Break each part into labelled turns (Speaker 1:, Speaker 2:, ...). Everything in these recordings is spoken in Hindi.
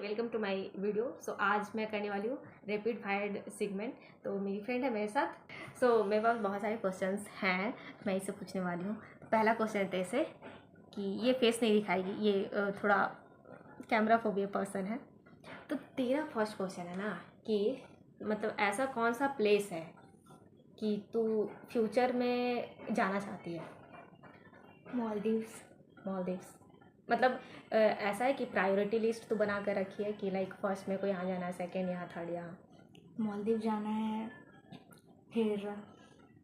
Speaker 1: Welcome to my video. So आज मैं करने वाली हूँ रैपिड फायर सेगमेंट। तो मेरी फ्रेंड है मेरे साथ। मेरे पास बहुत सारे क्वेश्चंस हैं, मैं इससे पूछने वाली हूँ। पहला क्वेश्चन है ऐसे कि ये फेस नहीं दिखाएगी, ये थोड़ा कैमरा फोबिया पर्सन है। तो तेरा फर्स्ट क्वेश्चन है ना कि मतलब ऐसा कौन सा प्लेस है कि तू फ्यूचर में जाना चाहती है?
Speaker 2: मालदीव्स।
Speaker 1: मालदीव्स मतलब ऐसा है कि प्रायोरिटी लिस्ट तो बना कर रखी है कि लाइक फर्स्ट में को यहाँ जाना है, सेकंड यहाँ, थर्ड यहाँ?
Speaker 2: मालदीव जाना है, फिर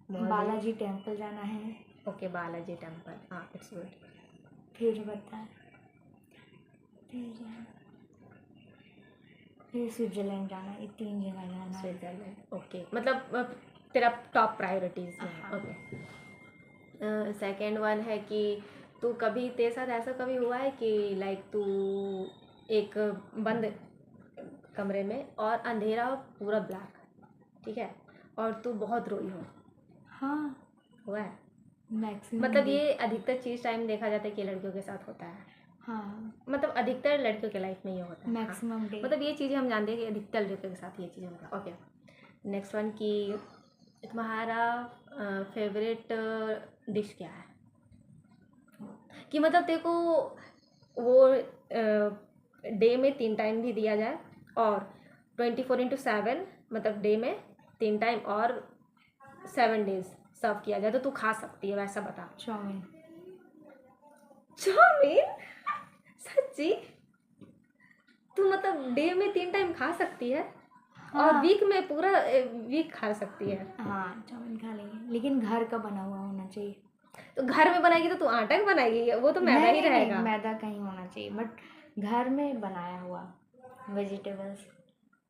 Speaker 2: बालाजी टेम्पल जाना है।
Speaker 1: ओके, बालाजी टेम्पल, हाँ इट्स गुड।
Speaker 2: फिर बता, फिर स्विट्जरलैंड जाना है। ये 3 जगह जाना है।
Speaker 1: Switzerland, okay. मतलब तेरा टॉप प्रायोरिटीज में है।
Speaker 2: हाँ।
Speaker 1: ओके। सेकंड वन है कि तू कभी तेरे साथ ऐसा कभी हुआ है कि लाइक तू एक बंद कमरे में और अंधेरा पूरा ब्लैक, ठीक है, और तू बहुत रोई हो?
Speaker 2: हाँ,
Speaker 1: हुआ है?
Speaker 2: मैक्सिमम।
Speaker 1: मतलब ये अधिकतर चीज़ टाइम देखा जाता है कि लड़कियों के साथ होता है।
Speaker 2: हाँ,
Speaker 1: मतलब अधिकतर लड़कियों के लाइफ में ये होता है।
Speaker 2: मैक्सिमम
Speaker 1: हाँ।
Speaker 2: डे।
Speaker 1: मतलब ये चीज़ें हम जानते हैं कि अधिकतर लड़कियों के साथ ये चीज़ें होता है। ओके, नेक्स्ट वन कि तुम्हारा फेवरेट डिश क्या है? कि मतलब तेरे को वो डे में 3 टाइम भी दिया जाए और 24/7, मतलब डे में 3 टाइम और 7 डेज सर्व किया जाए, तो तू खा सकती है, वैसा बता।
Speaker 2: चाउमीन।
Speaker 1: चाउमीन? सच्ची? तू मतलब डे में 3 टाइम खा सकती है?
Speaker 2: हाँ।
Speaker 1: और वीक में पूरा वीक खा सकती है?
Speaker 2: हाँ, चाउमीन खा लेंगे, लेकिन घर का बना हुआ होना चाहिए।
Speaker 1: तो घर में बनाएगी तो तू आटा का बनाएगी, वो तो मैदा ही
Speaker 2: नहीं,
Speaker 1: रहेगा।
Speaker 2: मैदा का ही होना चाहिए, बट घर में बनाया हुआ, वेजिटेबल्स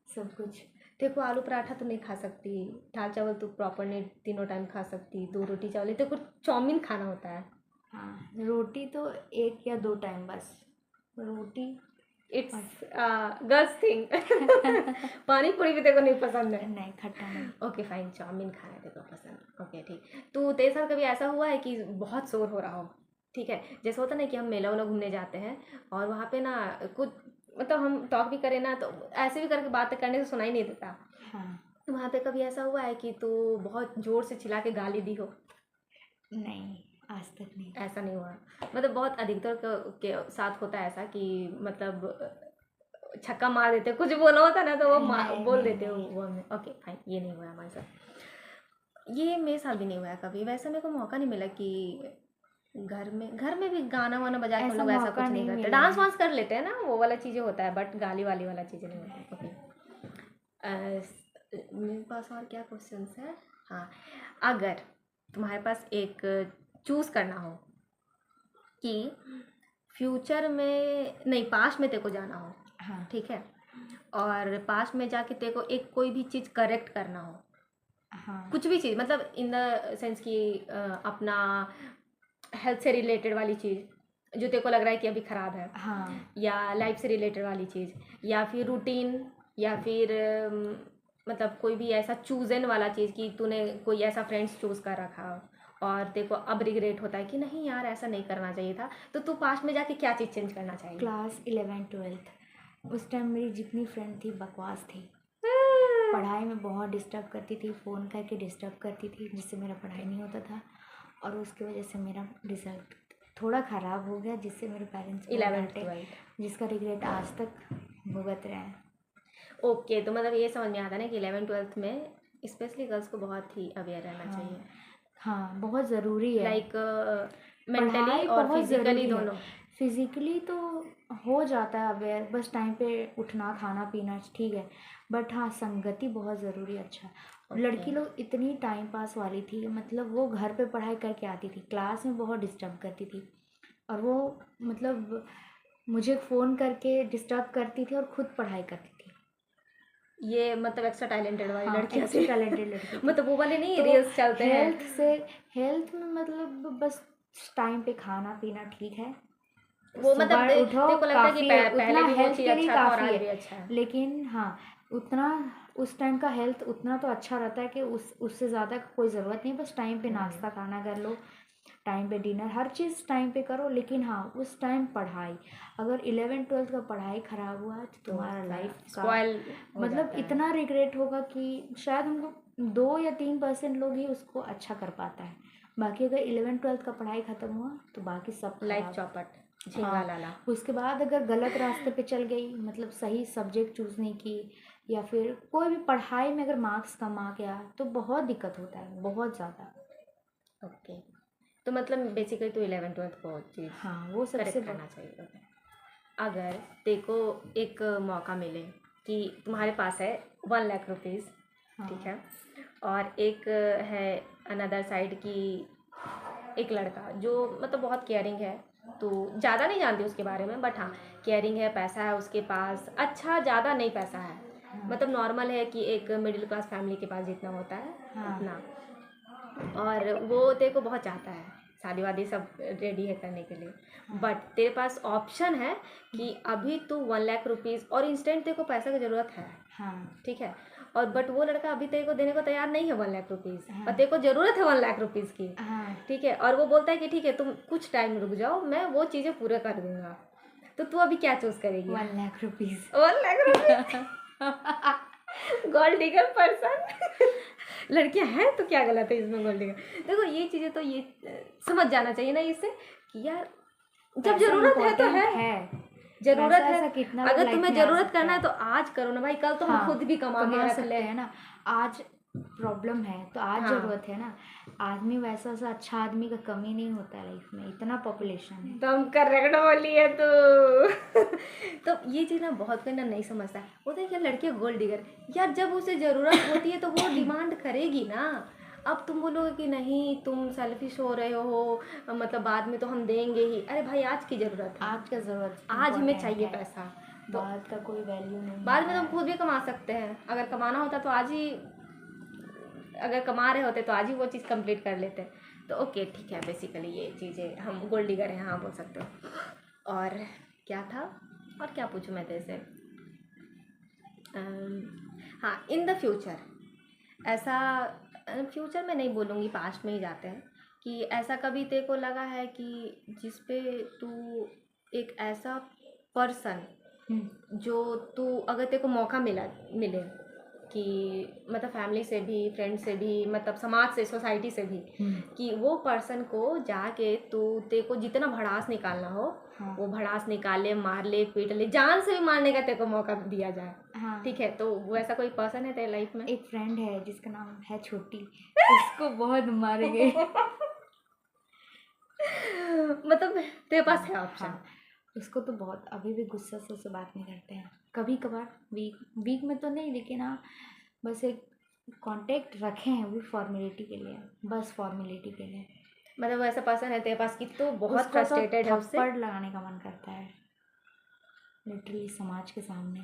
Speaker 2: सब कुछ।
Speaker 1: तेरे को आलू पराठा तो नहीं खा सकती, दाल चावल तो प्रॉपर नहीं 3 टाइम खा सकती, 2 रोटी चावल, तेरे को चाउमीन खाना होता है।
Speaker 2: हाँ, रोटी तो 1 या 2 टाइम बस। रोटी
Speaker 1: इट्स गर्ल्स थिंग। पानी पूरी भी तेरे को नहीं पसंद है?
Speaker 2: नहीं, खट्टा नहीं।
Speaker 1: ओके फाइन, चाउमीन खाना है तेरे को पसंद। ओके ठीक। तो तेरे साथ कभी ऐसा हुआ है कि बहुत शोर हो रहा हो, ठीक है, जैसे होता ना कि हम मेला वेला घूमने जाते हैं और वहाँ पे ना कुछ मतलब हम टॉक भी करें ना तो ऐसे भी करके बातें करने से सुनाई नहीं देता।
Speaker 2: हाँ।
Speaker 1: तो वहाँ पे कभी ऐसा हुआ है कि तू बहुत जोर से चिल्ला के गाली दी हो?
Speaker 2: नहीं, आज तक नहीं।
Speaker 1: ऐसा नहीं हुआ? मतलब बहुत अधिकतर के साथ होता है ऐसा कि मतलब छक्का मार देते, कुछ बोलना होता ना तो वो
Speaker 2: नहीं,
Speaker 1: बोल
Speaker 2: नहीं,
Speaker 1: देते हो
Speaker 2: नहीं।
Speaker 1: वो हमें। ओके फाइन, ये नहीं हुआ हमारे साथ। ये मेरे साथ भी नहीं हुआ है कभी। वैसे मेरे को मौका नहीं मिला कि घर में भी गाना वाना बजा के हम
Speaker 2: ऐसा
Speaker 1: लोग ऐसा
Speaker 2: मौका
Speaker 1: कुछ नहीं
Speaker 2: नहीं
Speaker 1: करते।
Speaker 2: मिला
Speaker 1: डांस
Speaker 2: है।
Speaker 1: वांस कर लेते हैं ना, वो वाला चीज़ें होता है, बट गाली वाली वाला चीज़ें नहीं होती। ओके, मेरे पास और क्या क्वेश्चंस है? हाँ, अगर तुम्हारे पास एक चूज़ करना हो कि फ्यूचर में नहीं, पास्ट में तेरे को जाना हो,
Speaker 2: हाँ।
Speaker 1: ठीक है, और पास्ट में जाके तेरे को एक कोई भी चीज़ करेक्ट करना हो,
Speaker 2: हाँ।
Speaker 1: कुछ भी चीज़, मतलब इन द सेंस कि अपना हेल्थ से रिलेटेड वाली चीज़ जो तेरे को लग रहा है कि अभी ख़राब है,
Speaker 2: हाँ।
Speaker 1: या लाइफ से रिलेटेड वाली चीज़, या फिर रूटीन, या फिर मतलब कोई भी ऐसा चूजन वाला चीज़ कि तूने कोई ऐसा फ्रेंड्स चूज़ कर रखा हो और तेरे को अब रिग्रेट होता है कि नहीं यार ऐसा नहीं करना चाहिए था, तो तू पास्ट में जाके क्या चीज़ चेंज करना चाहिए?
Speaker 2: क्लास 11-12 उस टाइम मेरी जितनी फ्रेंड थी बकवास थी। पढ़ाई में बहुत डिस्टर्ब करती थी, फ़ोन करके डिस्टर्ब करती थी, जिससे मेरा पढ़ाई नहीं होता था और उसकी वजह से मेरा रिजल्ट थोड़ा ख़राब हो गया, जिससे मेरे पेरेंट्स बहुत
Speaker 1: 11th
Speaker 2: डांटे,
Speaker 1: 12th।
Speaker 2: जिसका रिग्रेट आज तक भुगत रहे हैं।
Speaker 1: ओके, तो मतलब ये समझ में आता है ना कि 11th 12th में स्पेशली गर्ल्स को बहुत ही अवेयर रहना चाहिए,
Speaker 2: हाँ, बहुत ज़रूरी है।
Speaker 1: लाइक मेंटली
Speaker 2: पढ़ाई
Speaker 1: और
Speaker 2: बहुत
Speaker 1: फिजिकली
Speaker 2: ज़रूरी है।
Speaker 1: दोनों।
Speaker 2: फिज़िकली तो हो जाता है अवेयर, बस टाइम पे उठना, खाना पीना ठीक है, बट हाँ, संगति बहुत ज़रूरी है। अच्छा, लड़की लोग इतनी टाइम पास वाली थी, मतलब वो घर पे पढ़ाई करके आती थी, क्लास में बहुत डिस्टर्ब करती थी और वो मतलब मुझे फ़ोन करके डिस्टर्ब करती थी और खुद पढ़ाई करती थी।
Speaker 1: ये मतलब एक्स्ट्रा टैलेंटेड वाली
Speaker 2: हाँ,
Speaker 1: लड़की
Speaker 2: एक्स्ट्रा टैलेंटेड लड़की थी।
Speaker 1: मतलब वो वाले नहीं
Speaker 2: तो
Speaker 1: रील्स चलते हैं।
Speaker 2: हेल्थ में मतलब बस टाइम पे खाना पीना ठीक है,
Speaker 1: वो मतलब
Speaker 2: सुबह उठो
Speaker 1: तेरे को लगता है कि
Speaker 2: काफ़ी है,
Speaker 1: पहले
Speaker 2: उतना
Speaker 1: भी वो
Speaker 2: हेल्थ
Speaker 1: चीज़
Speaker 2: के लिए
Speaker 1: अच्छा था और
Speaker 2: काफ़ी
Speaker 1: आज
Speaker 2: है।
Speaker 1: भी अच्छा है।
Speaker 2: लेकिन हाँ, उतना उस टाइम का हेल्थ उतना तो अच्छा रहता है कि उससे ज़्यादा कोई ज़रूरत नहीं, बस टाइम पे नाश्ता खाना कर लो, टाइम पे डिनर, हर चीज़ टाइम पे करो, लेकिन हाँ उस टाइम पढ़ाई, अगर 11th-12th का पढ़ाई ख़राब हुआ तो तुम्हारा लाइफ का
Speaker 1: स्पॉइल हो
Speaker 2: मतलब
Speaker 1: जाता है।
Speaker 2: इतना रिग्रेट होगा कि शायद हम लोग 2 या 3% लोग ही उसको अच्छा कर पाता है। बाकी अगर 11th-12th का पढ़ाई ख़त्म हुआ तो बाकी सब
Speaker 1: लाइफ
Speaker 2: खराब।
Speaker 1: चौपट, झींगा
Speaker 2: हाँ,
Speaker 1: लाला।
Speaker 2: उसके बाद अगर गलत रास्ते पे चल गई, मतलब सही सब्जेक्ट चूज़ नहीं की, या फिर कोई भी पढ़ाई में अगर मार्क्स कम आ गया तो बहुत दिक्कत होता है, बहुत ज़्यादा।
Speaker 1: ओके, तो मतलब बेसिकली तो 11th-12th को चीज़
Speaker 2: हाँ वो सबसे
Speaker 1: करेक्ट करना चाहिए होता है। अगर देखो एक मौका मिले कि तुम्हारे पास है 1 लाख रुपीज़, ठीक है, और एक है अनदर साइड की एक लड़का जो मतलब बहुत केयरिंग है, तो ज़्यादा नहीं जानती उसके बारे में, बट हाँ केयरिंग है, पैसा है उसके पास, अच्छा ज़्यादा नहीं पैसा है, मतलब नॉर्मल है कि एक मिडिल क्लास फैमिली के पास जितना होता है उतना, और वो तेरे को बहुत चाहता है, शादी वादी सब रेडी है करने के लिए, बट तेरे पास ऑप्शन है कि अभी तू 1 लाख रुपीज़ और इंस्टेंट तेरे को पैसा की ज़रूरत है, ठीक है, और बट वो लड़का अभी तेरे को देने को तैयार नहीं है 1 लाख रुपीज़, और तेरे को ज़रूरत है 1 लाख रुपीज़ की, ठीक है, और वो बोलता है कि ठीक है तुम कुछ टाइम रुक जाओ, मैं वो चीज़ें पूरा कर दूंगा, तो तू अभी क्या चूज़ करेगी?
Speaker 2: 1 lakh rupees.
Speaker 1: 1 lakh rupees gold digger person लड़कियां हैं तो क्या गलत है इसमें गोल्ड डिगर? देखो ये चीज़ें तो ये समझ जाना चाहिए ना इससे कि यार जब ज़रूरत है तो है, ज़रूरत है, अगर तुम्हें ज़रूरत करना है तो आज करो ना भाई, कल तो हम खुद भी कमा के रख ले
Speaker 2: है ना। आज प्रॉब्लम है तो आज ज़रूरत है ना। आदमी वैसा अच्छा आदमी का कमी नहीं होता है लाइफ में, इतना पॉपुलेशन है।
Speaker 1: तुम करेक्ट बोली है तो तो ये चीज़ ना बहुत कोई ना नहीं समझता है, बोलते हैं कि लड़कियाँ गोल्ड डिगर, यार जब उसे ज़रूरत होती है तो वो डिमांड करेगी ना। अब तुम बोलोगे कि नहीं तुम सेल्फिश हो रहे हो, मतलब बाद में तो हम देंगे ही, अरे भाई आज की ज़रूरत है,
Speaker 2: आज का ज़रूरत,
Speaker 1: आज हमें चाहिए पैसा,
Speaker 2: तो बाद का कोई वैल्यू नहीं।
Speaker 1: बाद में तुम खुद भी कमा सकते हैं, अगर कमाना होता तो आज ही, अगर कमा रहे होते तो आज ही वो चीज़ कंप्लीट कर लेते, तो ओके ठीक है, बेसिकली ये चीज़ें हम गोल्ड डिगर हैं, हाँ बोल सकते हो। और क्या था, और क्या पूछूँ मैं तेरे से, हाँ इन द फ्यूचर, ऐसा फ्यूचर में नहीं बोलूँगी, पास्ट में ही जाते हैं, कि ऐसा कभी तेरे को लगा है कि जिस पे तू एक ऐसा पर्सन जो तू अगर तेरे को मौका मिले कि मतलब फैमिली से भी, फ्रेंड से भी, मतलब समाज से, सोसाइटी से भी, कि वो पर्सन को जाके तू तेरे को जितना भड़ास निकालना हो वो भड़ास निकाले, मार ले, पीट ले, जान से भी मारने का तेरे को मौका दिया जाए, ठीक है, तो वैसा कोई पर्सन है तेरे लाइफ में?
Speaker 2: एक फ्रेंड है जिसका नाम है छोटी, उसको बहुत मारेंगे
Speaker 1: मतलब तेरे पास है ऑप्शन?
Speaker 2: उसको तो बहुत, अभी भी गुस्सा से उससे बात नहीं करते हैं, कभी कभार वीक में तो नहीं, लेकिन हाँ बस एक कांटेक्ट रखे हैं, वो फॉर्मेलिटी के लिए, बस फॉर्मेलिटी के लिए।
Speaker 1: मतलब वैसा पर्सन है तेरे पास कि तो बहुत फ्रस्ट्रेटेड है उससे?
Speaker 2: थप्पड़ लगाने का मन करता है लिटरली समाज के सामने।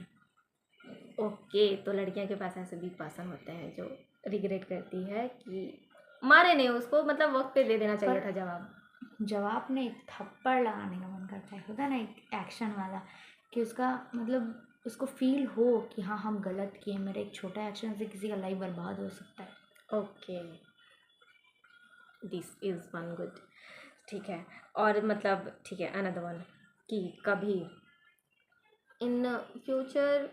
Speaker 1: ओके, तो लड़कियों के पास ऐसे भी पर्सन होते हैं जो रिग्रेट करती है कि मारे नहीं उसको, मतलब वक्त पे दे देना चाहिए था
Speaker 2: जवाब नहीं, थप्पड़ लगाने का मन करता है, होता है ना एक एक्शन वाला, कि उसका मतलब उसको फील हो कि हाँ हम गलत किए, मेरा एक छोटा एक्शन से किसी का लाइफ बर्बाद हो सकता है।
Speaker 1: Okay, this is one good, ठीक है, और मतलब ठीक है, अनदर वन, कि कभी इन फ्यूचर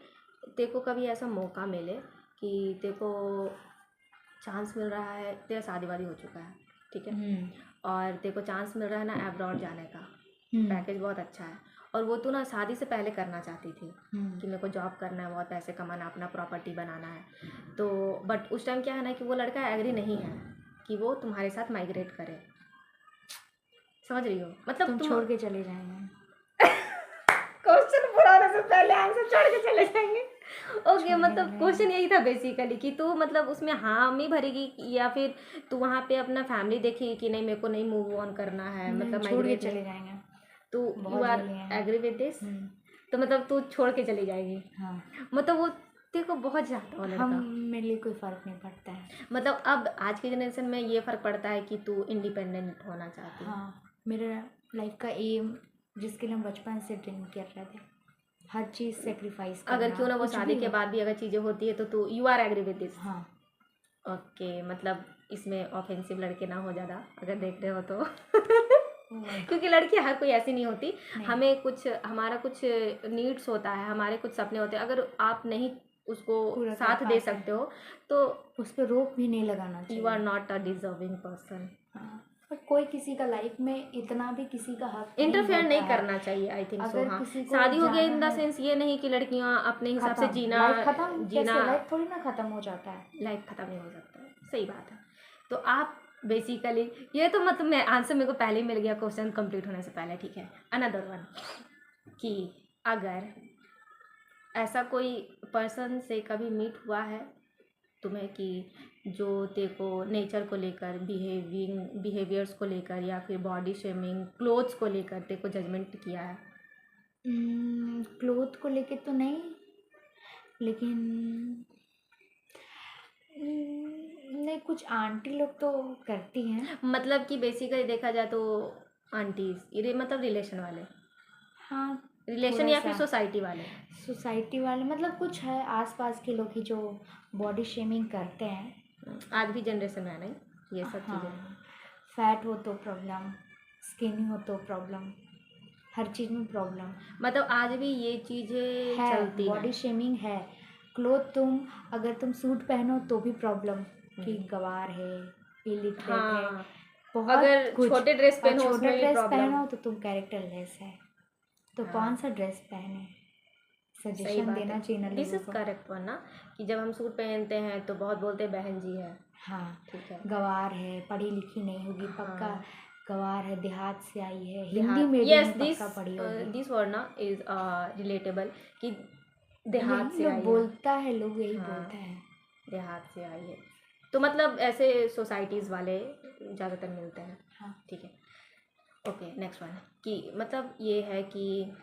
Speaker 1: तेरे को कभी ऐसा मौका मिले कि तेरे को चांस मिल रहा है, तेरा शादी वादी हो चुका है, ठीक है, और तेरे को चांस मिल रहा है ना अब्रॉड जाने का, पैकेज बहुत अच्छा है, और वो तू ना शादी से पहले करना चाहती थी कि मेरे को जॉब करना है, बहुत पैसे कमाना, अपना प्रॉपर्टी बनाना है, तो बट उस टाइम क्या है ना कि वो लड़का एग्री नहीं है कि वो तुम्हारे साथ माइग्रेट करे, समझ रही हो, मतलब
Speaker 2: तुम छोड़ के चले जाएंगे।
Speaker 1: क्वेश्चन पूरा होने से पहले आंसर छोड़ के चले जाएंगे। ओके, मतलब क्वेश्चन यही था बेसिकली कि तू मतलब उसमें हामी भरेगी या फिर तू वहाँ पे अपना फैमिली देखेगी कि नहीं मेरे को नहीं मूव ऑन करना है, मतलब
Speaker 2: छोड़ के चले जाएंगे,
Speaker 1: तो you are agree with this, तो मतलब तू छोड़ के चली जाएगी, हाँ, मतलब वो तेरे को बहुत ज़्यादा लड़का,
Speaker 2: मेरे लिए कोई फ़र्क नहीं पड़ता है, मतलब
Speaker 1: अब आज के जनरेशन में ये फ़र्क पड़ता है कि तू इंडिपेंडेंट होना चाहती है।
Speaker 2: हाँ, मेरा लाइफ का एम जिसके लिए हम बचपन से ड्रीम कर रहे थे, हर चीज़ सेक्रीफाइस करना,
Speaker 1: अगर क्यों ना वो शादी के बाद भी अगर चीज़ें होती है तो तू you are agree with this,
Speaker 2: हाँ
Speaker 1: ओके, मतलब इसमें ऑफेंसिव लड़के ना हो ज़्यादा अगर देख रहे हो तो क्योंकि लड़की हर कोई ऐसी नहीं होती।
Speaker 2: नहीं।
Speaker 1: हमें कुछ हमारा कुछ नीड्स होता है, हमारे कुछ सपने होते हैं, अगर आप नहीं उसको
Speaker 2: पूरा कर
Speaker 1: साथ दे
Speaker 2: पाते हैं।
Speaker 1: सकते हो तो
Speaker 2: उस पर रोक भी नहीं लगाना
Speaker 1: यू
Speaker 2: चाहिए।
Speaker 1: Are not a deserving person.
Speaker 2: हाँ, पर कोई किसी का लाइफ में इतना भी किसी का हक नहीं
Speaker 1: इंटरफेयर
Speaker 2: होता
Speaker 1: नहीं
Speaker 2: है।
Speaker 1: करना चाहिए, आई थिंक सो।
Speaker 2: अगर
Speaker 1: हाँ,
Speaker 2: किसी को
Speaker 1: शादी हो गया
Speaker 2: जाना
Speaker 1: इन द
Speaker 2: है,
Speaker 1: सेंस ये नहीं कि लड़कियां अपने हिसाब से
Speaker 2: खत्म लाइफ खत्म।
Speaker 1: जीना
Speaker 2: कैसे लाइफ थोड़ी ना खत्म हो जाता है।
Speaker 1: लाइफ खत्म नहीं हो सकता है, सही बात है। तो आप बेसिकली ये तो मतलब मैं आंसर मेरे को पहले ही मिल गया क्वेश्चन कंप्लीट होने से पहले। ठीक है, अनदर वन कि अगर ऐसा कोई पर्सन से कभी मीट हुआ है तुम्हें कि जो तेरे को नेचर को लेकर बिहेवियर्स को लेकर या फिर बॉडी शेमिंग क्लोथ्स को लेकर तेरे को जजमेंट किया है?
Speaker 2: क्लोथ को लेके तो नहीं, लेकिन नहीं, कुछ आंटी लोग तो करती हैं।
Speaker 1: मतलब कि बेसिकली देखा जाए तो आंटीज ये मतलब रिलेशन वाले,
Speaker 2: हाँ,
Speaker 1: रिलेशन
Speaker 2: थोड़ा
Speaker 1: या फिर
Speaker 2: सा
Speaker 1: सोसाइटी वाले?
Speaker 2: सोसाइटी वाले, मतलब कुछ है आसपास के लोग ही जो बॉडी शेमिंग करते हैं।
Speaker 1: आज भी जनरेशन में है नहीं ये सब
Speaker 2: हाँ,
Speaker 1: चीज़ें?
Speaker 2: फैट हो तो प्रॉब्लम, स्किनी हो तो प्रॉब्लम, हर चीज़ में प्रॉब्लम
Speaker 1: मतलब आज भी ये चीज़ें
Speaker 2: है।
Speaker 1: चलती
Speaker 2: बॉडी
Speaker 1: हैं।
Speaker 2: शेमिंग है। क्लोथ अगर तुम सूट पहनो तो भी प्रॉब्लम कि गवार है, इलिटरेट है,
Speaker 1: हाँ,
Speaker 2: बहुत
Speaker 1: अगर
Speaker 2: कुछ।
Speaker 1: छोटे ड्रेस
Speaker 2: और
Speaker 1: पहनो
Speaker 2: छोटा
Speaker 1: उसमें भी
Speaker 2: ड्रेस
Speaker 1: प्रॉब्लम।
Speaker 2: पहनो तो तुम कैरेक्टरलेस है। तो
Speaker 1: हाँ,
Speaker 2: कौन सा ड्रेस पहने,
Speaker 1: सही
Speaker 2: सजेशन
Speaker 1: बात
Speaker 2: देना
Speaker 1: है।
Speaker 2: चाहिए ना
Speaker 1: दिस
Speaker 2: लोगों
Speaker 1: इज
Speaker 2: को।
Speaker 1: करेक्ट वन ना, कि जब हम सूट पहनते हैं तो बहुत बोलते हैं बहन जी है।
Speaker 2: हाँ,
Speaker 1: ठीक है।
Speaker 2: गवार है, पढ़ी लिखी नहीं होगी पक्का।
Speaker 1: हाँ,
Speaker 2: गवार है, देहात से आई है, हिंदी
Speaker 1: देहात,
Speaker 2: मीडियम
Speaker 1: यस,
Speaker 2: में पक्का पढ़ी होगी।
Speaker 1: दिस वर्ड ना इज रिलेटेबल कि देहात
Speaker 2: यही
Speaker 1: से
Speaker 2: लोग
Speaker 1: आई है।
Speaker 2: बोलता है, लोग यही
Speaker 1: हाँ,
Speaker 2: बोलता है।
Speaker 1: देहात से आई है, तो मतलब ऐसे सोसाइटीज़ वाले ज़्यादातर मिलते हैं।
Speaker 2: हाँ,
Speaker 1: ठीक है, ओके, नेक्स्ट वन कि मतलब ये है कि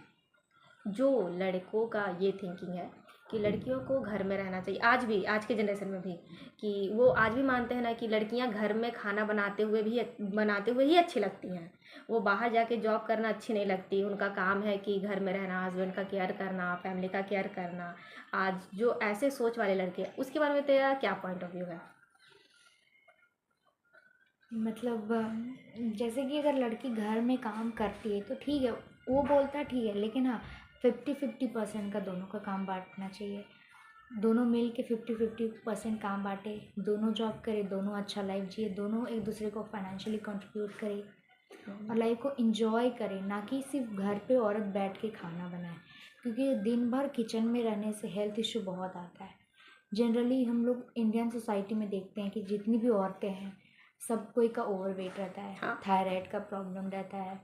Speaker 1: जो लड़कों का ये थिंकिंग है कि लड़कियों को घर में रहना चाहिए, आज भी, आज के जनरेशन में भी, कि वो आज भी मानते हैं ना कि लड़कियां घर में खाना बनाते हुए ही अच्छी लगती हैं। वो बाहर जाके जॉब करना अच्छी नहीं लगती, उनका काम है कि घर में रहना, हस्बैंड का केयर करना, फैमिली का केयर करना। आज जो ऐसे सोच वाले लड़के हैं उसके बारे में तेरा क्या पॉइंट ऑफ व्यू है?
Speaker 2: मतलब जैसे कि अगर लड़की घर में काम करती है तो ठीक है, वो बोलता है ठीक है, लेकिन हाँ 50-50% का दोनों का काम बांटना चाहिए। दोनों मिल के 50-50% काम बांटे, दोनों जॉब करे, दोनों अच्छा लाइफ जिए, दोनों एक दूसरे को फाइनेंशियली कंट्रीब्यूट करे और लाइफ को इंजॉय करे, ना कि सिर्फ घर पे औरत बैठ के खाना बनाए। क्योंकि दिन भर किचन में रहने से हेल्थ इशू बहुत आता है। जनरली हम लोग इंडियन सोसाइटी में देखते हैं कि जितनी भी औरतें हैं सब कोई का ओवरवेट रहता है,
Speaker 1: हाँ,
Speaker 2: थायराइड का प्रॉब्लम रहता है।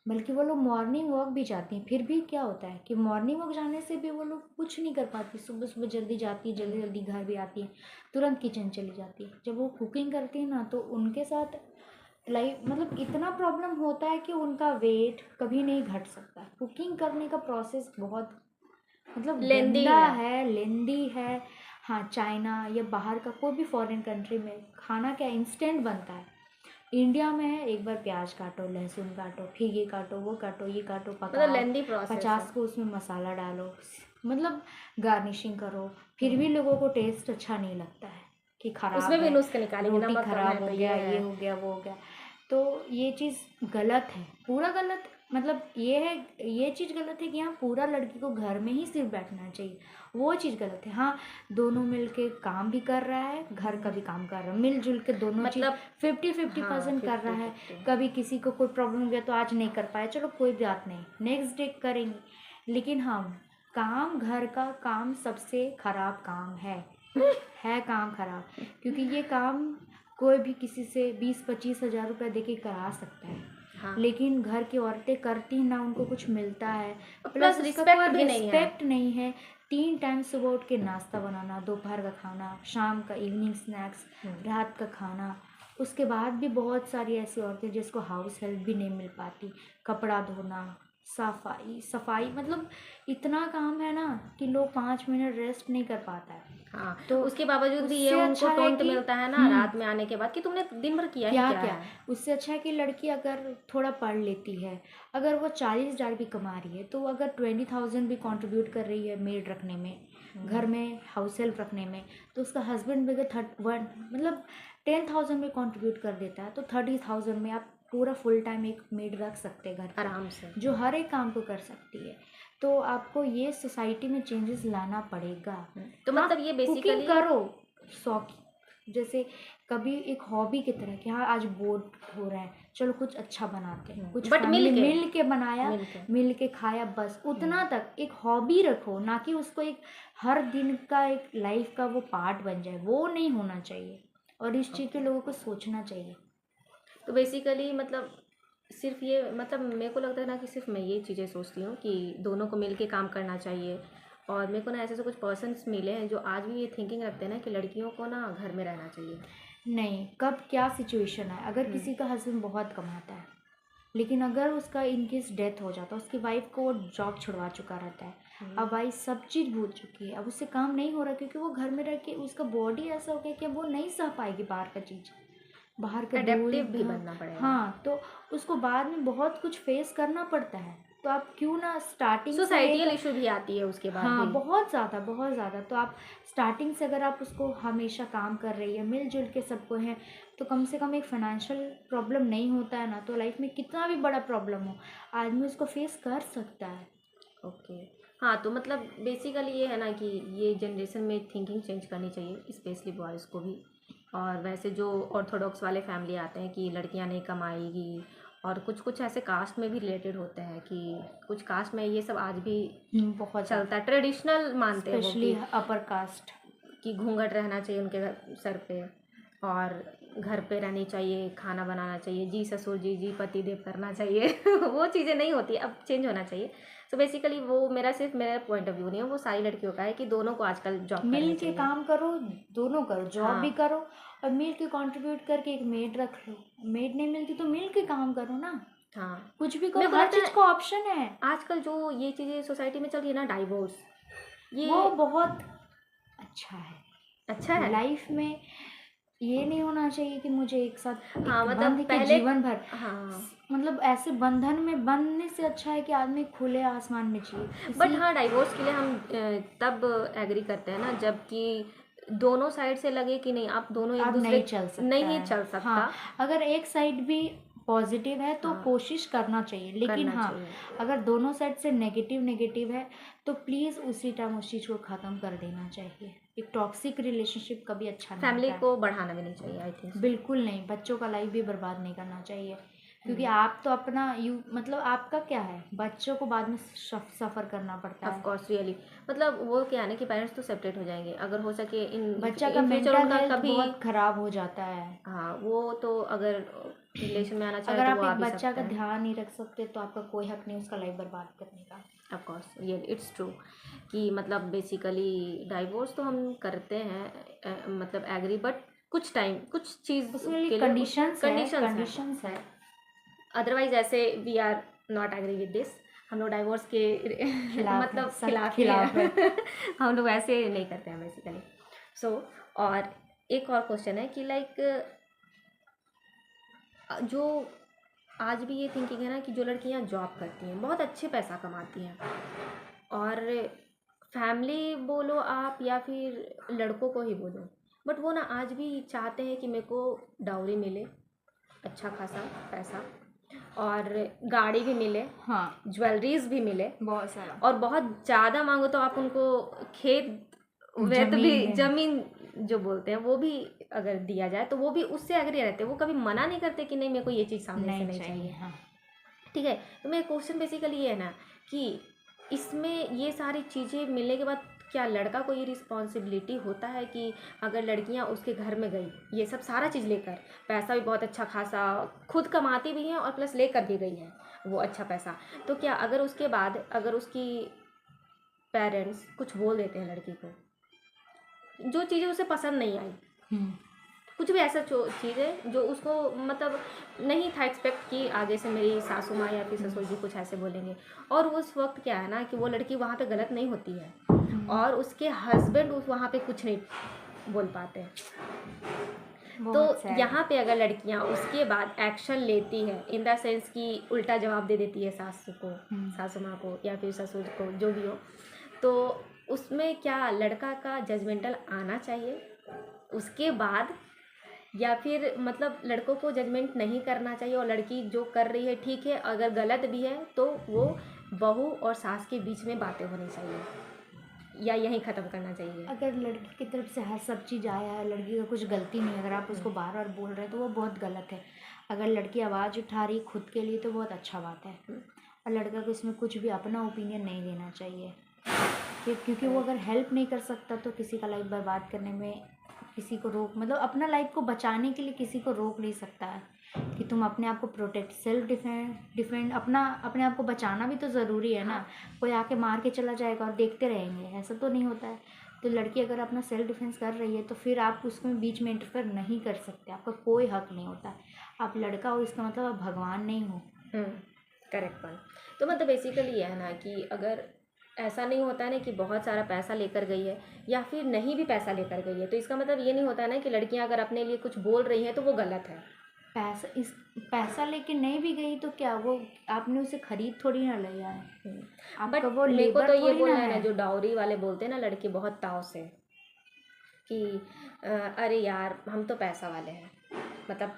Speaker 2: बल्कि वो लोग मॉर्निंग वॉक भी जाती हैं, फिर भी क्या होता है कि मॉर्निंग वॉक जाने से भी वो लोग कुछ नहीं कर पाती। सुबह सुबह जल्दी जाती है, जल्दी जल्दी घर भी आती है, तुरंत किचन चली जाती है। जब वो कुकिंग करती है ना तो उनके साथ लाइफ मतलब इतना प्रॉब्लम होता है कि उनका वेट कभी नहीं घट सकता। कुकिंग करने का प्रोसेस बहुत मतलब
Speaker 1: लेंदी
Speaker 2: गंदा
Speaker 1: है।
Speaker 2: है, लेंदी है। हाँ, चाइना या बाहर का कोई भी फॉरेन कंट्री में खाना क्या इंस्टेंट बनता है। इंडिया में है, एक बार प्याज काटो, लहसुन काटो, फिर ये काटो, वो काटो, ये काटो,
Speaker 1: मतलब
Speaker 2: पकाओ,
Speaker 1: लेंदी प्रोसेस
Speaker 2: 50
Speaker 1: है।
Speaker 2: को उसमें मसाला डालो, मतलब गार्निशिंग करो, फिर भी लोगों को टेस्ट अच्छा नहीं लगता है कि ख़राब
Speaker 1: उसमें भी
Speaker 2: है,
Speaker 1: नुस्खे निकालेंगे,
Speaker 2: रोटी
Speaker 1: नमक कम
Speaker 2: ख़राब
Speaker 1: है
Speaker 2: हो
Speaker 1: तो
Speaker 2: गया,
Speaker 1: है।
Speaker 2: ये हो गया, वो हो गया। तो ये चीज़ गलत है, पूरा गलत। मतलब ये है, ये चीज़ गलत है कि हाँ पूरा लड़की को घर में ही सिर्फ बैठना चाहिए, वो चीज़ गलत है। हाँ, दोनों मिलके काम भी कर रहा है, घर का भी काम कर रहा है, मिलजुल के दोनों चीज़
Speaker 1: मतलब
Speaker 2: 50-50% कर रहा है।
Speaker 1: 50-50।
Speaker 2: कभी किसी को कोई प्रॉब्लम हो गया तो आज नहीं कर पाए, चलो कोई बात नहीं, नेक्स्ट डे करेंगे। लेकिन हाँ, काम, घर का काम सबसे खराब काम है काम खराब। क्योंकि ये काम कोई भी किसी से 20-25 हज़ार रुपये दे के करा सकता है।
Speaker 1: हाँ,
Speaker 2: लेकिन घर की औरतें करती ना, उनको कुछ मिलता है,
Speaker 1: प्लस
Speaker 2: प्लस उसका
Speaker 1: रिस्पेक्ट
Speaker 2: कोई
Speaker 1: भी नहीं है।
Speaker 2: रिस्पेक्ट नहीं है। 3 टाइम सुबह उठ के नाश्ता बनाना, दोपहर का खाना, शाम का इवनिंग स्नैक्स, रात का खाना। उसके बाद भी बहुत सारी ऐसी औरतें जिसको हाउस हेल्प भी नहीं मिल पाती, कपड़ा धोना, सफाई, मतलब इतना काम है ना कि लोग 5 मिनट रेस्ट नहीं कर पाता है।
Speaker 1: हाँ,
Speaker 2: तो
Speaker 1: उसके बावजूद भी ये
Speaker 2: उससे
Speaker 1: उनको
Speaker 2: अच्छा है
Speaker 1: टोंट
Speaker 2: कि
Speaker 1: मिलता है ना रात में आने के बाद कि तुमने दिन भर किया ही
Speaker 2: क्या
Speaker 1: क्या
Speaker 2: क्या
Speaker 1: है।
Speaker 2: उससे अच्छा है कि लड़की अगर थोड़ा पढ़ लेती है, अगर वो 40,000 भी कमा रही है, तो वो अगर 20,000 भी कंट्रीब्यूट कर रही है मेड रखने में, घर में हाउस हेल्प रखने में, तो उसका हस्बैंड भी अगर 10,000 में कंट्रीब्यूट कर देता है, तो 30,000 में आप पूरा फुल टाइम एक मेड रख सकते हैं घर पे,
Speaker 1: आराम से।
Speaker 2: जो हर एक काम को कर सकती है। तो आपको ये सोसाइटी में चेंजेस लाना पड़ेगा।
Speaker 1: तो
Speaker 2: हाँ,
Speaker 1: मतलब ये
Speaker 2: कुकिंग
Speaker 1: बेसिकली
Speaker 2: करो शौक, जैसे कभी एक हॉबी की तरह कि हाँ आज बोर हो रहा है, चलो कुछ अच्छा बनाते हैं, कुछ
Speaker 1: बट
Speaker 2: फैमिली
Speaker 1: मिल के
Speaker 2: मिल के बनाया,
Speaker 1: मिल के
Speaker 2: मिल के खाया, बस उतना तक एक हॉबी रखो, ना कि उसको एक हर दिन का एक लाइफ का वो पार्ट बन जाए, वो नहीं होना चाहिए। और इस चीज़ के लोगों को सोचना चाहिए।
Speaker 1: तो बेसिकली मतलब सिर्फ ये मतलब मेरे को लगता है ना कि सिर्फ मैं ये चीज़ें सोचती हूँ कि दोनों को मिल के काम करना चाहिए। और मेरे को ना ऐसे कुछ पर्सन्स मिले हैं जो आज भी ये थिंकिंग रखते हैं ना कि लड़कियों को ना घर में रहना चाहिए।
Speaker 2: नहीं, कब क्या सिचुएशन है, अगर किसी का हस्बैंड बहुत कमाता है, लेकिन अगर उसका इनकेस डेथ हो जाता है, उसकी वाइफ को वो जॉब छुड़वा चुका रहता है, अब वाइफ सब चीज़ भूल चुकी है, अब उससे काम नहीं हो रहा क्योंकि वो घर में रह के उसका बॉडी ऐसा हो गया कि अब वो नहीं सह पाएगी बाहर का चीज़, बाहर का
Speaker 1: एडेप्टिव भी
Speaker 2: दूध।
Speaker 1: बनना पड़ेगा।
Speaker 2: हाँ, तो उसको बाद में बहुत कुछ फेस करना पड़ता है। तो आप क्यों ना स्टार्टिंग से
Speaker 1: सोसाइटियल
Speaker 2: एक,
Speaker 1: इशू भी आती है उसके बाद
Speaker 2: हाँ
Speaker 1: भी।
Speaker 2: बहुत ज़्यादा बहुत ज़्यादा। तो आप स्टार्टिंग से अगर आप उसको हमेशा काम कर रही है, मिलजुल के सबको हैं, तो कम से कम एक फाइनेंशियल प्रॉब्लम नहीं होता है ना, तो लाइफ में कितना भी बड़ा प्रॉब्लम हो आदमी उसको फेस कर सकता है।
Speaker 1: ओके। हाँ, तो मतलब बेसिकली ये है ना कि ये जनरेशन में थिंकिंग चेंज करनी चाहिए, स्पेशली बॉयज़ को भी। और वैसे जो ऑर्थोडॉक्स वाले फैमिली आते हैं कि लड़कियां नहीं कमाएगी, और कुछ कुछ ऐसे कास्ट में भी रिलेटेड होते हैं कि कुछ कास्ट में ये सब आज भी
Speaker 2: बहुत
Speaker 1: चलता है, ट्रेडिशनल मानते हैं वो
Speaker 2: स्पेशली अपर कास्ट।
Speaker 1: कि घूंघट रहना चाहिए उनके सर पे, और घर पे रहनी चाहिए, खाना बनाना चाहिए, जी ससुर जी जी पति देव करना चाहिए वो चीज़ें नहीं होती, अब चेंज होना चाहिए। सो बेसिकली वो मेरा सिर्फ मेरा पॉइंट ऑफ व्यू नहीं है, वो सारी लड़कियों का है कि दोनों को आजकल जॉब करनी
Speaker 2: मिल के
Speaker 1: चाहिए।
Speaker 2: काम करो, दोनों करो, जॉब
Speaker 1: हाँ।
Speaker 2: भी करो और मिल के कंट्रीब्यूट करके एक मेड रख लो। मेड नहीं मिलती तो मिल के काम करो ना,
Speaker 1: हाँ,
Speaker 2: कुछ भी
Speaker 1: मेरे
Speaker 2: करो,
Speaker 1: को
Speaker 2: हर
Speaker 1: लगता
Speaker 2: चीज़
Speaker 1: है
Speaker 2: का ऑप्शन है।
Speaker 1: आजकल जो ये चीज़ें सोसाइटी में चल रही है ना, डाइवोर्स, ये
Speaker 2: वो बहुत अच्छा है।
Speaker 1: अच्छा है।
Speaker 2: लाइफ में ये नहीं होना चाहिए कि मुझे एक साथ
Speaker 1: हाँ,
Speaker 2: एक
Speaker 1: मतलब
Speaker 2: बंध के
Speaker 1: पहले
Speaker 2: जीवन भर,
Speaker 1: हाँ,
Speaker 2: मतलब ऐसे बंधन में बंधने से अच्छा है कि आदमी खुले आसमान में जिए
Speaker 1: बट
Speaker 2: किसी।
Speaker 1: हाँ, डाइवोर्स के लिए हम तब एग्री करते हैं ना जबकि दोनों साइड से लगे कि नहीं, आप दोनों एक
Speaker 2: अब
Speaker 1: दूसरे
Speaker 2: नहीं चल सकता
Speaker 1: नहीं
Speaker 2: है।
Speaker 1: चल सकता।
Speaker 2: हाँ, अगर एक साइड भी पॉजिटिव है तो
Speaker 1: हाँ,
Speaker 2: कोशिश करना चाहिए, लेकिन
Speaker 1: करना
Speaker 2: हाँ
Speaker 1: चाहिए।
Speaker 2: अगर दोनों साइड से नेगेटिव नेगेटिव है तो प्लीज़ उसी टाइम उस चीज़ को ख़त्म कर देना चाहिए। एक टॉक्सिक रिलेशनशिप कभी अच्छा नहीं
Speaker 1: फैमिली
Speaker 2: होता है।
Speaker 1: को बढ़ाना भी नहीं चाहिए, आई थिंक।
Speaker 2: बिल्कुल नहीं, बच्चों का लाइफ भी बर्बाद नहीं करना चाहिए, क्योंकि आप तो अपना मतलब आपका क्या है, बच्चों को बाद में सफ़र करना पड़ता
Speaker 1: ऑफ
Speaker 2: है।
Speaker 1: कोर्स रियली, मतलब वो क्या है ना कि पेरेंट्स तो सेपरेट हो जाएंगे अगर हो सके इन
Speaker 2: बच्चा का
Speaker 1: इन फ्यूचर
Speaker 2: मेंटल
Speaker 1: उनका
Speaker 2: हेल्थ
Speaker 1: कभी।
Speaker 2: बहुत ख़राब हो जाता है।
Speaker 1: हाँ, वो तो अगर रिलेशन में आना चाहे
Speaker 2: अगर
Speaker 1: तो
Speaker 2: आप
Speaker 1: वो आ
Speaker 2: एक
Speaker 1: भी
Speaker 2: बच्चा
Speaker 1: सकते
Speaker 2: का
Speaker 1: हैं।
Speaker 2: ध्यान नहीं रख सकते तो आपका कोई हक नहीं उसका लाइफ बर्बाद करने का।
Speaker 1: Of course really it's true कि मतलब बेसिकली डाइवोर्स तो हम करते हैं, मतलब एग्री, बट कुछ टाइम कुछ चीज़
Speaker 2: उसके लिए
Speaker 1: के लिए
Speaker 2: कंडीशंस है,
Speaker 1: कंडीशंस हैं।
Speaker 2: कंडीशंस है।
Speaker 1: अदरवाइज ऐसे we are not agree with this, हम लोग डाइवोर्स के
Speaker 2: खिलाफ है,
Speaker 1: मतलब
Speaker 2: सख्त
Speaker 1: खिलाफ ही
Speaker 2: खिलाफ है।
Speaker 1: है हम लोग ऐसे नहीं करते हैं बेसिकली। सो और एक और क्वेश्चन है कि लाइक जो आज भी ये थिंकिंग है ना कि जो लड़कियां जॉब करती हैं बहुत अच्छे पैसा कमाती हैं, और फैमिली बोलो आप या फिर लड़कों को ही बोलो, बट वो ना आज भी चाहते हैं कि मेरे को डाउरी मिले, अच्छा खासा पैसा, और गाड़ी भी मिले,
Speaker 2: हाँ,
Speaker 1: ज्वेलरीज भी मिले,
Speaker 2: बहुत सारा,
Speaker 1: और बहुत ज़्यादा मांगो तो आप उनको खेत वेत भी,
Speaker 2: जमीन में।
Speaker 1: जमीन जो बोलते हैं वो भी अगर दिया जाए तो वो भी उससे एग्री रहते हैं, वो कभी मना नहीं करते कि नहीं मेरे को ये चीज़ सामने से नहीं चाहिए।
Speaker 2: हाँ।
Speaker 1: ठीक है, तो मेरा क्वेश्चन बेसिकली ये है ना कि इसमें ये सारी चीज़ें मिलने के बाद क्या लड़का को ये रिस्पॉन्सिबिलिटी होता है कि अगर लड़कियां उसके घर में गई ये सब सारा चीज़ लेकर, पैसा भी बहुत अच्छा खासा खुद कमाती भी हैं और प्लस लेकर भी गई है वो अच्छा पैसा, तो क्या अगर उसके बाद अगर उसकी पेरेंट्स कुछ बोल देते हैं लड़की को, जो चीज़ें उसे पसंद नहीं आई, कुछ भी ऐसा चीज़ है जो उसको मतलब नहीं था एक्सपेक्ट कि आगे से मेरी सासू माँ या फिर ससुर जी कुछ ऐसे बोलेंगे। और उस वक्त क्या है ना कि वो लड़की वहाँ पे गलत नहीं होती है और उसके हस्बैंड उस वहाँ पे कुछ नहीं बोल पाते हैं। तो यहाँ पे अगर लड़कियाँ उसके बाद एक्शन लेती है इन द सेंस कि उल्टा जवाब दे देती है सासू को, सासू माँ को या फिर ससुर को, जो भी हो, तो उसमें क्या लड़का का जजमेंटल आना चाहिए उसके बाद, या फिर मतलब लड़कों को जजमेंट नहीं करना चाहिए और लड़की जो कर रही है ठीक है, अगर गलत भी है तो वो बहू और सास के बीच में बातें होनी चाहिए या यहीं ख़त्म करना चाहिए?
Speaker 2: अगर लड़की की तरफ से हर सब चीज़ आया है, लड़की का कुछ गलती नहीं, अगर आप उसको बार बार बोल रहे हैं तो वो बहुत गलत है। अगर लड़की आवाज़ उठा रही खुद के लिए तो बहुत अच्छा बात है। और लड़का को इसमें कुछ भी अपना ओपिनियन नहीं देना चाहिए, क्योंकि वो अगर हेल्प नहीं कर सकता तो किसी का लाइफ बर्बाद करने में किसी को रोक, मतलब अपना लाइफ को बचाने के लिए किसी को रोक नहीं सकता है कि तुम अपने आप को प्रोटेक्ट, सेल्फ डिफेंड अपने आप को बचाना भी तो ज़रूरी है ना। कोई आके मार के चला जाएगा और देखते रहेंगे, ऐसा तो नहीं होता है। तो लड़की अगर अपना सेल्फ डिफेंस कर रही है तो फिर आप उसमें बीच में इंटरफेयर नहीं कर सकते, आपका कोई हक नहीं होता है। आप लड़का हो इसका मतलब आप भगवान नहीं हो।
Speaker 1: Correct point. तो मतलब बेसिकली ये है ना कि अगर ऐसा नहीं होता है ना कि बहुत सारा पैसा लेकर गई है या फिर नहीं भी पैसा लेकर गई है, तो इसका मतलब ये नहीं होता है ना कि लड़कियां अगर अपने लिए कुछ बोल रही हैं तो वो गलत है।
Speaker 2: पैसा लेके नहीं भी गई तो क्या, वो आपने उसे खरीद थोड़ी ना लिया है,
Speaker 1: बट
Speaker 2: आपका वो
Speaker 1: मेरे को तो
Speaker 2: लेबर
Speaker 1: ये
Speaker 2: थोड़ी
Speaker 1: बोलना
Speaker 2: ना
Speaker 1: है ना,
Speaker 2: है।
Speaker 1: जो डाउरी वाले बोलते हैं ना लड़के बहुत ताव से कि अरे यार हम तो पैसा वाले हैं, मतलब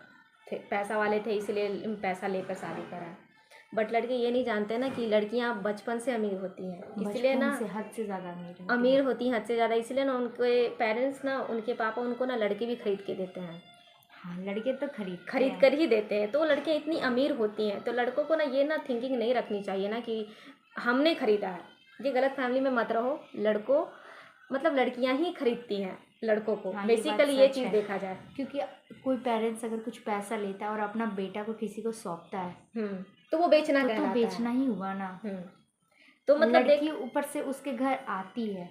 Speaker 1: पैसा वाले थे इसलिए पैसा लेकर शादी करा। बट लड़के ये नहीं जानते ना कि लड़कियां बचपन से अमीर होती हैं, इसलिए ना
Speaker 2: बचपन से हद से ज़्यादा
Speaker 1: अमीर होती हैं, हद से ज़्यादा, इसलिए ना उनके पेरेंट्स ना, उनके पापा उनको ना लड़के भी खरीद के देते हैं।
Speaker 2: हाँ, लड़के तो
Speaker 1: खरीद कर ही देते हैं। तो लड़कियां इतनी अमीर होती हैं तो लड़कों को ना ये ना थिंकिंग नहीं रखनी चाहिए ना कि हमने खरीदा है। ये गलत फैमिली में मत रहो। लड़कों मतलब लड़कियां ही खरीदती हैं लड़कों को।
Speaker 2: हाँ,
Speaker 1: बेसिकली ये चीज़ देखा जाए,
Speaker 2: क्योंकि कोई पेरेंट्स अगर कुछ पैसा लेता है और अपना बेटा को किसी को सौंपता है
Speaker 1: तो वो बेचना
Speaker 2: तो
Speaker 1: कहलाता
Speaker 2: बेचना ही हुआ ना।
Speaker 1: तो मतलब
Speaker 2: लड़की ऊपर से उसके घर आती है,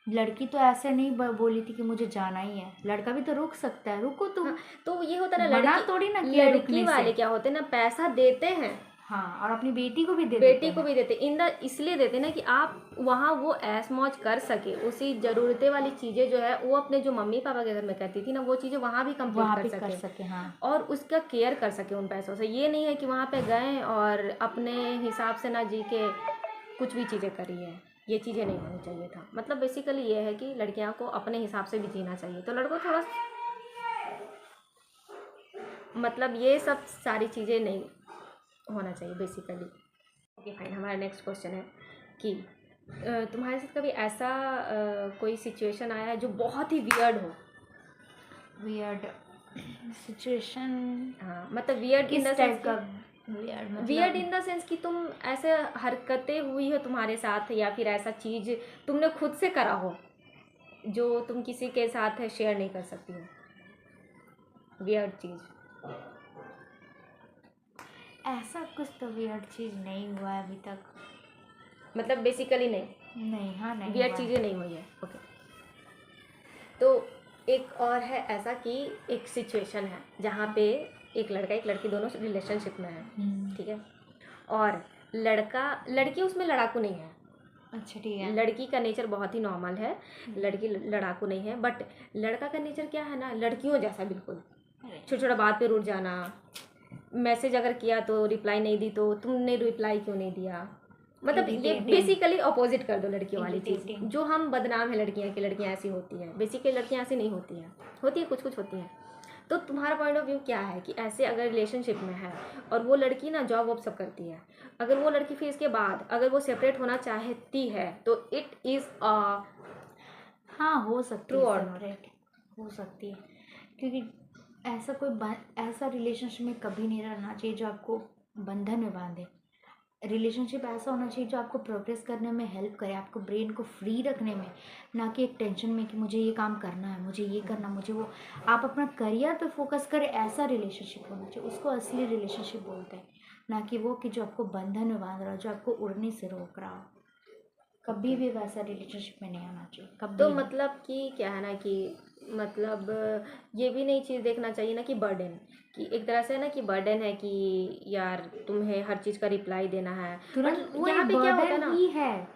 Speaker 2: लड़की तो ऐसे नहीं बोली थी कि मुझे जाना ही है, लड़का भी तो रुक सकता है, रुको तुम।
Speaker 1: तो ये होता है ना,
Speaker 2: मना
Speaker 1: लड़की
Speaker 2: थोड़ी ना किया
Speaker 1: लड़की
Speaker 2: रुकने
Speaker 1: वाले
Speaker 2: से।
Speaker 1: क्या होते हैं ना, पैसा देते हैं।
Speaker 2: हाँ, और अपनी बेटी को भी
Speaker 1: बेटी को भी देते इसलिए देते ना कि आप वहाँ वो ऐश मौज कर सके, उसी ज़रूरतें वाली चीज़ें जो है वो अपने जो मम्मी पापा के घर में करती थी ना, वो चीज़ें वहाँ भी कंप्लीट कर सके।
Speaker 2: हाँ।
Speaker 1: और उसका केयर कर सके उन पैसों से। ये नहीं है कि वहाँ पे गए और अपने हिसाब से ना जी के कुछ भी चीज़ें करी है, ये चीज़ें नहीं होनी चाहिए था। मतलब बेसिकली ये है कि लड़कियों को अपने हिसाब से भी जीना चाहिए। तो लड़कों थोड़ा मतलब ये सब सारी चीज़ें नहीं होना चाहिए बेसिकली। ओके फाइन, हमारा नेक्स्ट क्वेश्चन है कि तुम्हारे साथ कभी ऐसा कोई सिचुएशन आया है जो बहुत ही वियर्ड हो?
Speaker 2: Weird situation?
Speaker 1: हाँ, मतलब weird in the sense weird in the sense कि तुम ऐसे हरकतें हुई हो तुम्हारे साथ या फिर ऐसा चीज़ तुमने खुद से करा हो जो तुम किसी के साथ शेयर नहीं कर सकती हो, वियर्ड चीज़।
Speaker 2: ऐसा कुछ तो वियर्ड चीज़ नहीं हुआ है अभी तक,
Speaker 1: मतलब बेसिकली नहीं।
Speaker 2: हाँ, नहीं
Speaker 1: वियर्ड चीज़ें नहीं हुई है। ओके, तो एक और है ऐसा कि एक सिचुएशन है जहाँ पे एक लड़का एक लड़की दोनों रिलेशनशिप में है, ठीक है, और लड़की उसमें लड़ाकू नहीं है।
Speaker 2: अच्छा, ठीक है।
Speaker 1: लड़की का नेचर बहुत ही नॉर्मल है, लड़की लड़ाकू नहीं है। बट लड़का का नेचर क्या है ना, लड़कियों जैसा बिल्कुल, छोटा छोटा बात पे रुठ जाना, मैसेज अगर किया तो रिप्लाई नहीं दी तो तुमने रिप्लाई क्यों नहीं दिया, मतलब ये बेसिकली अपोजिट कर दो लड़कियों वाली चीज़। जो हम बदनाम है लड़कियां की, लड़कियां ऐसी होती हैं, बेसिकली लड़कियां ऐसी नहीं होती हैं, कुछ कुछ होती हैं। तो तुम्हारा पॉइंट ऑफ व्यू क्या है कि ऐसे अगर रिलेशनशिप में है और वो लड़की ना जॉब वॉब सब करती है, अगर वो लड़की फिर इसके बाद अगर वो सेपरेट होना चाहती है तो इट इज़
Speaker 2: हाँ, हो सकती है,
Speaker 1: ट्रू और नॉट
Speaker 2: हो सकती है, क्योंकि ऐसा रिलेशनशिप में कभी नहीं रहना चाहिए जो आपको बंधन में बांधे। रिलेशनशिप ऐसा होना चाहिए जो आपको प्रोग्रेस करने में हेल्प करे, आपको ब्रेन को फ्री रखने में, ना कि एक टेंशन में कि मुझे ये काम करना है, मुझे ये करना, मुझे वो। आप अपना करियर पे फोकस करें, ऐसा रिलेशनशिप होना चाहिए, उसको असली रिलेशनशिप बोलते हैं, ना कि वो कि जो आपको बंधन में बांध रहा हो, जो आपको उड़ने से रोक रहा हो। कभी भी वैसा रिलेशनशिप में नहीं आना चाहिए, कभी
Speaker 1: तो
Speaker 2: नहीं।
Speaker 1: मतलब कि क्या है ना कि मतलब ये भी नहीं चीज़ देखना चाहिए ना कि बर्डन, कि एक तरह से ना कि बर्डन है कि यार तुम्हें हर चीज़ का रिप्लाई देना है,
Speaker 2: तुरंत
Speaker 1: बट
Speaker 2: वो
Speaker 1: यहाँ
Speaker 2: एक
Speaker 1: पे क्या होता है
Speaker 2: बर्डन
Speaker 1: ना।
Speaker 2: ही है,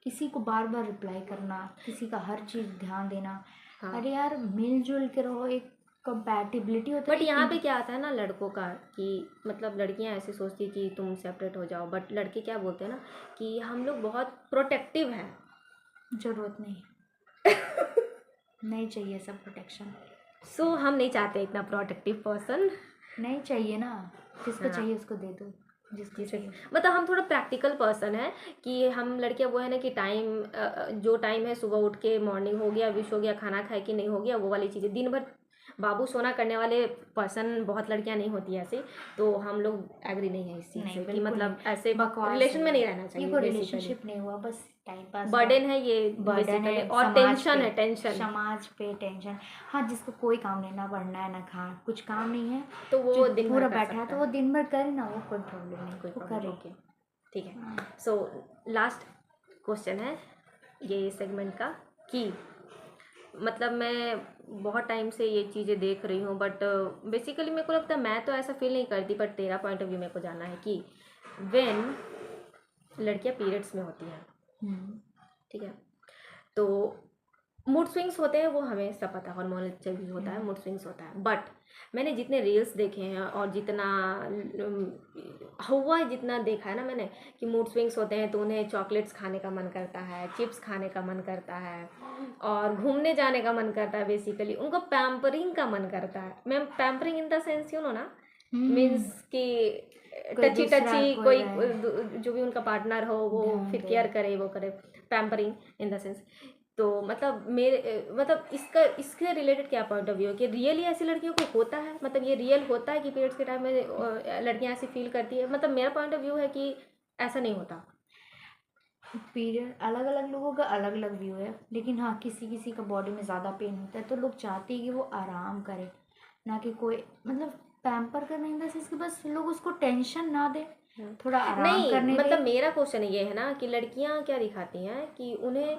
Speaker 2: किसी को बार बार रिप्लाई करना, किसी का हर चीज़ ध्यान देना।
Speaker 1: हाँ,
Speaker 2: अरे यार मिलजुल के रहो, एक कंपैटिबिलिटी होता है
Speaker 1: बट
Speaker 2: एक
Speaker 1: यहाँ पे क्या आता है ना लड़कों का कि मतलब लड़कियाँ ऐसे सोचती है कि तुम सेपरेट हो जाओ, बट लड़के क्या बोलते हैं ना कि हम लोग बहुत प्रोटेक्टिव हैं।
Speaker 2: जरूरत नहीं, नहीं चाहिए सब प्रोटेक्शन,
Speaker 1: सो हम नहीं चाहते इतना प्रोटेक्टिव पर्सन।
Speaker 2: नहीं चाहिए ना, जिसको
Speaker 1: हाँ,
Speaker 2: चाहिए उसको दे दो, जिसको
Speaker 1: जिसे
Speaker 2: चाहिए।
Speaker 1: मतलब हम थोड़ा प्रैक्टिकल पर्सन है कि हम लड़कियां वो है ना कि टाइम, जो टाइम है सुबह उठ के मॉर्निंग हो गया, विश हो गया, खाना खाए कि नहीं हो गया, वो वाली चीज़ें दिन भर बाबू सोना करने वाले पर्सन बहुत लड़कियां नहीं होती ऐसे। तो हम लोग एग्री नहीं है इस चीज़
Speaker 2: नहीं
Speaker 1: से कि
Speaker 2: बिल्कुल
Speaker 1: मतलब
Speaker 2: नहीं,
Speaker 1: ऐसे
Speaker 2: बकवास
Speaker 1: रिलेशन में
Speaker 2: है
Speaker 1: नहीं रहना
Speaker 2: ये,
Speaker 1: चाहिए।
Speaker 2: कोई
Speaker 1: बेसिकली
Speaker 2: रिलेशनशिप नहीं हुआ, बस टाइम पास हुआ।
Speaker 1: बर्डन है ये
Speaker 2: बर्डन
Speaker 1: बेसिकली,
Speaker 2: है
Speaker 1: और
Speaker 2: समाज
Speaker 1: टेंशन
Speaker 2: पे,
Speaker 1: है, टेंशन।
Speaker 2: समाज पे टेंशन। हाँ, जिसको कोई काम नहीं, ना पढ़ना है ना खा कुछ काम नहीं है,
Speaker 1: तो
Speaker 2: जो
Speaker 1: वो दिन भर
Speaker 2: पूरा
Speaker 1: कर
Speaker 2: बैठा है
Speaker 1: सकता
Speaker 2: तो वो दिन भर करे ना, वो कोई प्रॉब्लम नहीं,
Speaker 1: कोई
Speaker 2: वो
Speaker 1: प्रॉब्लम।
Speaker 2: करे।
Speaker 1: ओके, ठीक है।
Speaker 2: हाँ।
Speaker 1: सो लास्ट क्वेश्चन है ये सेगमेंट का कि मतलब मैं बहुत टाइम से ये चीज़ें देख रही हूँ, बट बेसिकली मेरे को लगता है मैं तो ऐसा फील नहीं करती, बट तेरा पॉइंट ऑफ व्यू मेरे को जानना है कि व्हेन लड़कियाँ पीरियड्स में होती हैं, ठीक है, तो मूड स्विंग्स होते हैं, वो हमें सब पता है, हार्मोनल चेंज होता है, मूड स्विंग्स होता है। बट मैंने जितने रील्स देखे हैं और जितना हुआ है, जितना देखा है ना मैंने कि मूड स्विंग्स होते हैं तो उन्हें चॉकलेट्स खाने का मन करता है, चिप्स खाने का मन करता है, और घूमने जाने का मन करता है। बेसिकली उनको पैम्परिंग का मन करता है। Ma'am pampering in the sense you know ना, मीन्स कि
Speaker 2: कोई
Speaker 1: टची
Speaker 2: दूसरा
Speaker 1: टची
Speaker 2: कोई
Speaker 1: कोई जो भी उनका पार्टनर हो वो
Speaker 2: ध्यान
Speaker 1: फिर
Speaker 2: दे।
Speaker 1: केयर करे, वो करे, पैम्परिंग इन द सेंस। तो मतलब मेरे मतलब इसका इसके रिलेटेड क्या पॉइंट ऑफ व्यू है कि रियली ऐसी लड़कियों को होता है, मतलब ये रियल होता है कि पीरियड्स के टाइम में लड़कियां ऐसी फील करती है? मतलब मेरा पॉइंट ऑफ व्यू है कि ऐसा नहीं होता।
Speaker 2: पीरियड अलग अलग लोगों का अलग अलग व्यू है, लेकिन हाँ किसी किसी का बॉडी में ज़्यादा पेन होता है तो लोग चाहते हैं कि वो आराम करे, ना कि कोई मतलब पैम्पर करने इन द सेंस कि बस लोग उसको टेंशन ना दे, थोड़ा आराम
Speaker 1: नहीं
Speaker 2: करने
Speaker 1: मतलब
Speaker 2: दे।
Speaker 1: मेरा क्वेश्चन ये है ना कि लड़कियां क्या दिखाती हैं कि उन्हें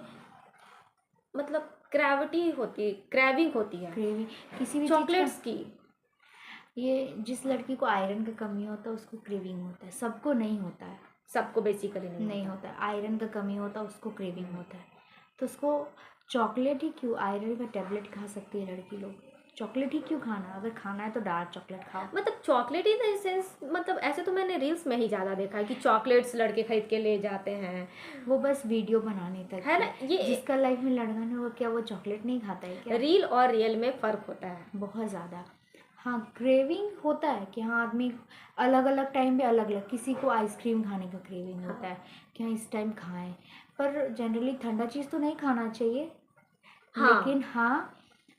Speaker 1: मतलब क्रेविटी होती, क्रेविंग होती है
Speaker 2: क्रेविंग किसी भी चीज़
Speaker 1: चॉकलेट्स की।
Speaker 2: का, ये जिस लड़की को आयरन का कमी होता है उसको क्रेविंग होता है, सबको नहीं होता है,
Speaker 1: सबको बेसिकली
Speaker 2: नहीं होता है। आयरन का कमी होता है उसको क्रेविंग होता है, तो उसको चॉकलेट ही क्यों, आयरन का टेबलेट खा सकती है लड़की लोग, चॉकलेट ही क्यों खाना, अगर खाना है तो डार्क चॉकलेट खाओ।
Speaker 1: मतलब चॉकलेट इन द सेंस, मतलब ऐसे तो मैंने रील्स में ही ज़्यादा देखा है कि चॉकलेट्स लड़के खरीद के ले जाते हैं,
Speaker 2: वो बस वीडियो बनाने तक
Speaker 1: है ना। ये
Speaker 2: जिसका लाइफ में लड़का नहीं, वो क्या वो चॉकलेट नहीं खाता है क्या?
Speaker 1: रील और रियल में फ़र्क होता है
Speaker 2: बहुत ज़्यादा। हाँ क्रेविंग होता है कि हाँ आदमी अलग अलग टाइम पे अलग अलग, किसी को आइसक्रीम खाने का क्रेविंग होता है कि हाँ इस टाइम खाएं, पर जनरली ठंडा चीज़ तो नहीं खाना चाहिए।
Speaker 1: हाँ।
Speaker 2: लेकिन हाँ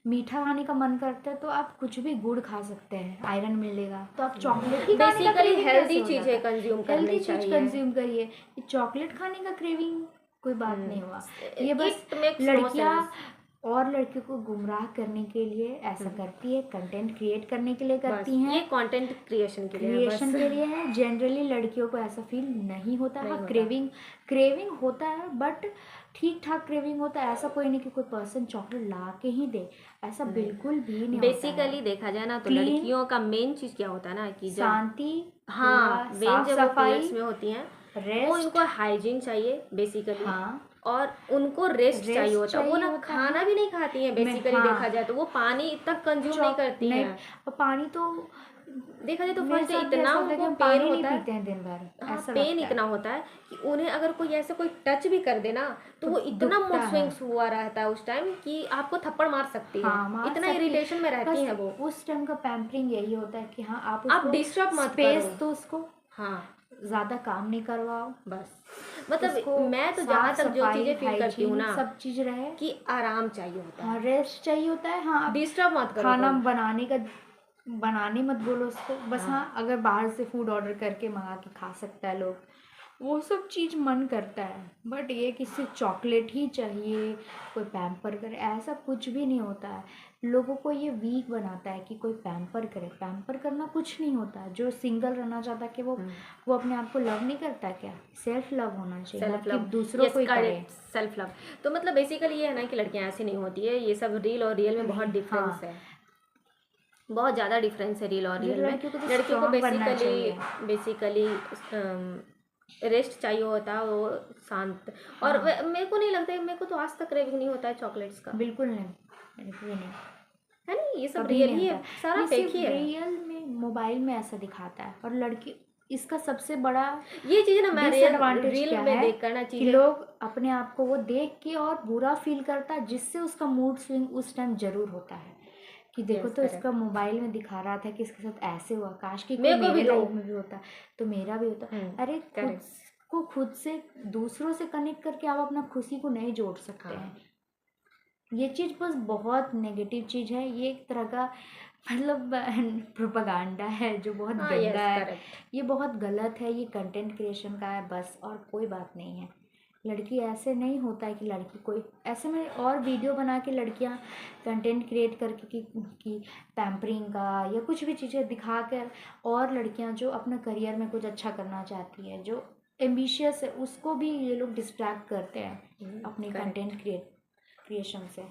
Speaker 2: मीठा खाने का मन करता है तो आप कुछ भी गुड़ खा सकते हैं, आयरन मिलेगा, तो आप चॉकलेट ही खाने का
Speaker 1: बेसिकली
Speaker 2: क्रेविंग
Speaker 1: हेल्दी
Speaker 2: कैसे हो
Speaker 1: चीज़ें
Speaker 2: जाता है?
Speaker 1: कंज्यूम
Speaker 2: हेल्दी
Speaker 1: करनी
Speaker 2: चीज
Speaker 1: चाहिए।
Speaker 2: कंज्यूम करिए, ये चॉकलेट खाने का क्रेविंग कोई बात नहीं हुआ, ये बस
Speaker 1: It makes no
Speaker 2: लड़कियां
Speaker 1: sense।
Speaker 2: और लड़कियों को गुमराह करने के लिए ऐसा करती है, कंटेंट क्रिएट करने के लिए
Speaker 1: बस
Speaker 2: करती
Speaker 1: ये
Speaker 2: हैं,
Speaker 1: कंटेंट क्रिएशन के लिए है
Speaker 2: क्रिएशन
Speaker 1: बस।
Speaker 2: के लिए है। जनरली लड़कियों को ऐसा फील नहीं होता।
Speaker 1: नहीं
Speaker 2: हाँ
Speaker 1: होता।
Speaker 2: क्रेविंग क्रेविंग होता है, बट ठीक ठाक क्रेविंग होता है, ऐसा कोई नहीं कि कोई पर्सन चॉकलेट ला के ही दे, ऐसा बिल्कुल भी नहीं होता
Speaker 1: बेसिकली
Speaker 2: है।
Speaker 1: देखा जाए ना तो
Speaker 2: Clean,
Speaker 1: लड़कियों का मेन चीज़ क्या होता है ना कि जब
Speaker 2: शांति,
Speaker 1: हाँ वेन
Speaker 2: साफ
Speaker 1: जब वो
Speaker 2: सफाई,
Speaker 1: पीरियड्स में होती हैं वो
Speaker 2: रेस्ट।
Speaker 1: उनको हाइजीन चाहिए बेसिकली,
Speaker 2: हाँ
Speaker 1: और उनको रेस्ट चाहिए होता है। वो
Speaker 2: चाहिए
Speaker 1: ना
Speaker 2: होता
Speaker 1: खाना
Speaker 2: है।
Speaker 1: भी नहीं खाती हैं बेसिकली,
Speaker 2: हाँ।
Speaker 1: देखा जाए तो वो पानी तक कंज्यूम नहीं करती
Speaker 2: नहीं,
Speaker 1: हैं।
Speaker 2: और पानी तो
Speaker 1: देखा जाए तो
Speaker 2: मेरे
Speaker 1: फर्स्ट
Speaker 2: साथ भी
Speaker 1: इतना
Speaker 2: ऐसा होता है कि
Speaker 1: उनको
Speaker 2: हम
Speaker 1: पेन
Speaker 2: पानी नहीं
Speaker 1: होता है।
Speaker 2: पीते हैं दिन भर,
Speaker 1: हाँ
Speaker 2: ऐसा
Speaker 1: पेन
Speaker 2: लगता
Speaker 1: इतना
Speaker 2: है
Speaker 1: होता है कि उन्हें अगर कोई ऐसे कोई टच भी कर दे ना तो वो इतना
Speaker 2: दुखता
Speaker 1: मूड
Speaker 2: है।
Speaker 1: स्विंग्स हुआ रहता है उस टाइम कि आपको थप्पड़ मार सकती है।
Speaker 2: हाँ मार
Speaker 1: इतना
Speaker 2: सकती,
Speaker 1: इरिटेशन में रहती
Speaker 2: बस
Speaker 1: हैं वो।
Speaker 2: उस टाइम का पैम्परिंग यही होता है कि हाँ आप
Speaker 1: आप
Speaker 2: उसको
Speaker 1: डिस्टर्ब मत
Speaker 2: स्पेस
Speaker 1: करो।
Speaker 2: दो, उसको
Speaker 1: हाँ
Speaker 2: ज़्यादा काम नहीं करवाओ,
Speaker 1: बस मतलब
Speaker 2: उसको
Speaker 1: मैं तो जहाँ
Speaker 2: साफ
Speaker 1: तक जो
Speaker 2: सफाई
Speaker 1: चीज़ें फील करती हूँ
Speaker 2: हाइजीन
Speaker 1: ना
Speaker 2: सब चीज़ रहे।
Speaker 1: कि आराम चाहिए होता
Speaker 2: हाँ
Speaker 1: है,
Speaker 2: रेस्ट चाहिए होता है। हाँ आप
Speaker 1: डिस्टर्ब मत करो
Speaker 2: खाना
Speaker 1: कोई।
Speaker 2: बनाने मत बोलो उसको, बस
Speaker 1: हाँ
Speaker 2: हाँ अगर बाहर से फूड ऑर्डर करके मंगा के खा सकता है लोग, वो सब चीज़ मन करता है, बट ये किसी चॉकलेट ही चाहिए, कोई पैम्पर करे, ऐसा कुछ भी नहीं होता है। लोगों को ये वीक बनाता है कि कोई पैम्पर करे। पैम्पर करना कुछ नहीं होता है। जो सिंगल रहना चाहता है कि वो अपने आप को लव नहीं करता क्या? सेल्फ लव होना चाहिए, ना
Speaker 1: सेल्फ
Speaker 2: कि
Speaker 1: लव,
Speaker 2: दूसरों को ही करे।
Speaker 1: Self love. तो मतलब बेसिकली ये है ना कि लड़कियां ऐसी नहीं होती है, ये सब रील और रियल में बहुत डिफरेंस
Speaker 2: हाँ,
Speaker 1: है, बहुत ज़्यादा डिफरेंस है रील और रियल में।
Speaker 2: लड़कियों को तो
Speaker 1: लड़कियों को
Speaker 2: स्ट्रांग बनना चाहिए।
Speaker 1: बेसिकली रेस्ट चाहिए होता है, वो शांत। और
Speaker 2: हाँ,
Speaker 1: मेरे को नहीं लगता है, मेरे को तो आज तक क्रेविंग नहीं होता है चॉकलेट्स का,
Speaker 2: बिल्कुल नहीं, बिल्कुल नहीं,
Speaker 1: है नहीं, ये सब
Speaker 2: कभी
Speaker 1: रियल
Speaker 2: नहीं
Speaker 1: ही है,
Speaker 2: होता।
Speaker 1: सारा
Speaker 2: ये
Speaker 1: फेक
Speaker 2: सिर्फ
Speaker 1: ही है।
Speaker 2: रियल में मोबाइल में ऐसा दिखाता है। और लड़की, इसका सबसे बड़ा
Speaker 1: ये चीज़ ना मैं
Speaker 2: डिसएडवांटेज
Speaker 1: रील
Speaker 2: क्या
Speaker 1: में
Speaker 2: है
Speaker 1: देख कर ना
Speaker 2: कि
Speaker 1: चीज़ें,
Speaker 2: लोग अपने आप को वो देख के और बुरा फील करता है, जिससे उसका मूड स्विंग उस टाइम जरूर होता है कि देखो
Speaker 1: यस
Speaker 2: तो इसका
Speaker 1: करेक्ट,
Speaker 2: मोबाइल में दिखा रहा था कि इसके साथ ऐसे हुआ, काश कि कोई
Speaker 1: मेरे को भी
Speaker 2: मेरे
Speaker 1: तो,
Speaker 2: लाइफ में भी होता तो मेरा भी होता। अरे खुद से दूसरों से कनेक्ट करके आप अपना खुशी को नहीं जोड़ सकते
Speaker 1: हाँ
Speaker 2: हैं। ये चीज़ बस बहुत नेगेटिव चीज़ है। ये एक तरह का मतलब प्रोपागेंडा है जो बहुत
Speaker 1: हाँ,
Speaker 2: गंदा
Speaker 1: यस
Speaker 2: है।
Speaker 1: करेक्ट।
Speaker 2: ये बहुत गलत है। ये कंटेंट क्रिएशन का है बस, और कोई बात नहीं है। लड़की ऐसे नहीं होता है कि लड़की कोई ऐसे में और वीडियो बना के लड़कियां कंटेंट क्रिएट करके कि पैम्परिंग का या कुछ भी चीज़ें दिखा कर, और लड़कियां जो अपना करियर में कुछ अच्छा करना चाहती है, जो एम्बिशियस है, उसको भी ये लोग डिस्ट्रैक्ट करते हैं अपने
Speaker 1: करेक्ट।
Speaker 2: कंटेंट क्रिएशन से।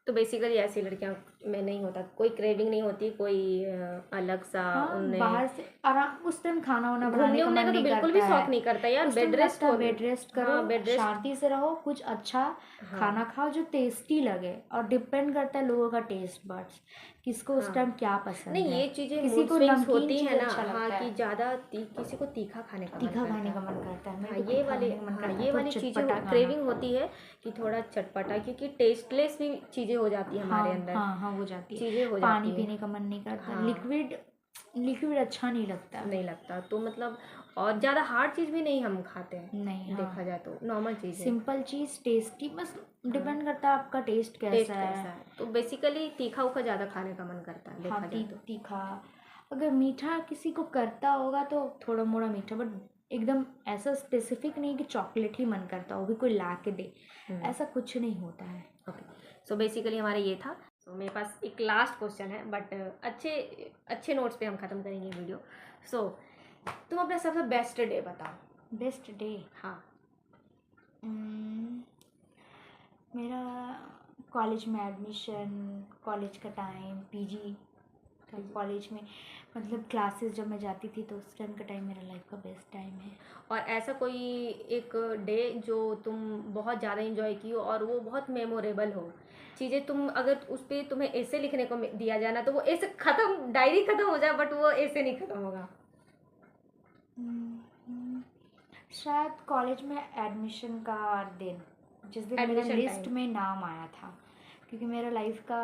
Speaker 1: तो बेसिकली ऐसी लड़कियां में नहीं होता, कोई क्रेविंग नहीं होती, कोई अलग सा
Speaker 2: हाँ,
Speaker 1: उन्हें
Speaker 2: बाहर से आराम उस टाइम खाना वाना बनाने
Speaker 1: घूमने
Speaker 2: का
Speaker 1: उमने
Speaker 2: मन
Speaker 1: का तो
Speaker 2: नहीं
Speaker 1: बिल्कुल भी
Speaker 2: करता
Speaker 1: शौक
Speaker 2: है।
Speaker 1: नहीं करता यार,
Speaker 2: उस
Speaker 1: बेड
Speaker 2: टाइम
Speaker 1: रेस्ट
Speaker 2: लगता
Speaker 1: हो।
Speaker 2: है बेड रेस्ट करो,
Speaker 1: हाँ, बेड रेस्ट।
Speaker 2: शांति से रहो, कुछ अच्छा
Speaker 1: हाँ
Speaker 2: खाना खाओ जो टेस्टी लगे। और डिपेंड करता है लोगों का टेस्ट बड्स, किसको उस टाइम
Speaker 1: हाँ,
Speaker 2: क्या पसंद
Speaker 1: नहीं
Speaker 2: है।
Speaker 1: ये चीज़ें
Speaker 2: किसी
Speaker 1: मूड
Speaker 2: को
Speaker 1: स्विंग्स
Speaker 2: नमकीन
Speaker 1: होती
Speaker 2: चीज़
Speaker 1: है ना,
Speaker 2: अच्छा
Speaker 1: हाँ,
Speaker 2: लगता
Speaker 1: कि
Speaker 2: है,
Speaker 1: ज़्यादा किसी को तीखा खाने का मन
Speaker 2: तीखा
Speaker 1: करता
Speaker 2: खाने का
Speaker 1: है।
Speaker 2: मन करता है। मेरे
Speaker 1: हाँ,
Speaker 2: को
Speaker 1: ये
Speaker 2: तीखा
Speaker 1: वाले,
Speaker 2: खाने का मन
Speaker 1: हाँ,
Speaker 2: करता है,
Speaker 1: ये
Speaker 2: थोड़ा
Speaker 1: वाली चीज़ें
Speaker 2: चटपटा खाना।
Speaker 1: क्रेविंग होती है कि थोड़ा चटपटा, क्योंकि टेस्टलेस भी चीज़ें हो जाती है हमारे
Speaker 2: हाँ
Speaker 1: अंदर,
Speaker 2: हाँ हाँ, हो जाती है।
Speaker 1: चीज़ें हो
Speaker 2: पानी
Speaker 1: जाती है।
Speaker 2: पीने का मन नहीं करता,
Speaker 1: हाँ,
Speaker 2: लिक्विड लिक्विड अच्छा नहीं लगता।
Speaker 1: नहीं लगता तो मतलब, और ज़्यादा हार्ड चीज़ भी नहीं हम खाते हैं,
Speaker 2: नहीं,
Speaker 1: देखा
Speaker 2: हाँ,
Speaker 1: जाए तो नॉर्मल चीज़ है।
Speaker 2: सिंपल चीज़ टेस्टी, बस
Speaker 1: हाँ,
Speaker 2: डिपेंड करता है आपका टेस्ट कैसा
Speaker 1: टेस्ट कैसा
Speaker 2: है।
Speaker 1: है, तो बेसिकली तीखा उखा ज़्यादा खाने का मन करता है,
Speaker 2: हाँ,
Speaker 1: देखा जाए तो।
Speaker 2: तीखा। अगर मीठा किसी को करता होगा तो थोड़ा मोड़ा मीठा, बट एकदम ऐसा स्पेसिफिक नहीं कि चॉकलेट ही मन करता हो, भी कोई ला के दे, ऐसा कुछ नहीं होता है।
Speaker 1: ओके, सो बेसिकली हमारा ये था। सो मेरे पास एक लास्ट क्वेश्चन है, बट अच्छे अच्छे नोट्स पे हम ख़त्म करेंगे वीडियो। सो तुम अपना सबसे बेस्ट डे बताओ।
Speaker 2: बेस्ट डे,
Speaker 1: हाँ,
Speaker 2: मेरा कॉलेज में एडमिशन, कॉलेज का टाइम, पीजी कॉलेज में मतलब क्लासेस जब मैं जाती थी तो उस टाइम का टाइम मेरा लाइफ का बेस्ट टाइम है।
Speaker 1: और ऐसा कोई एक डे जो तुम बहुत ज़्यादा इंजॉय की हो और वो बहुत मेमोरेबल हो, चीज़ें तुम अगर उस पर तुम्हें ऐसे लिखने को दिया जाए ना, तो वो ऐसे ख़त्म, डायरी ख़त्म हो जाए, बट वो ऐसे नहीं ख़त्म होगा।
Speaker 2: शायद कॉलेज में एडमिशन का दिन, जिस दिन मेरा
Speaker 1: एडमिशन
Speaker 2: लिस्ट
Speaker 1: टाइम।
Speaker 2: में नाम आया था, क्योंकि मेरा लाइफ का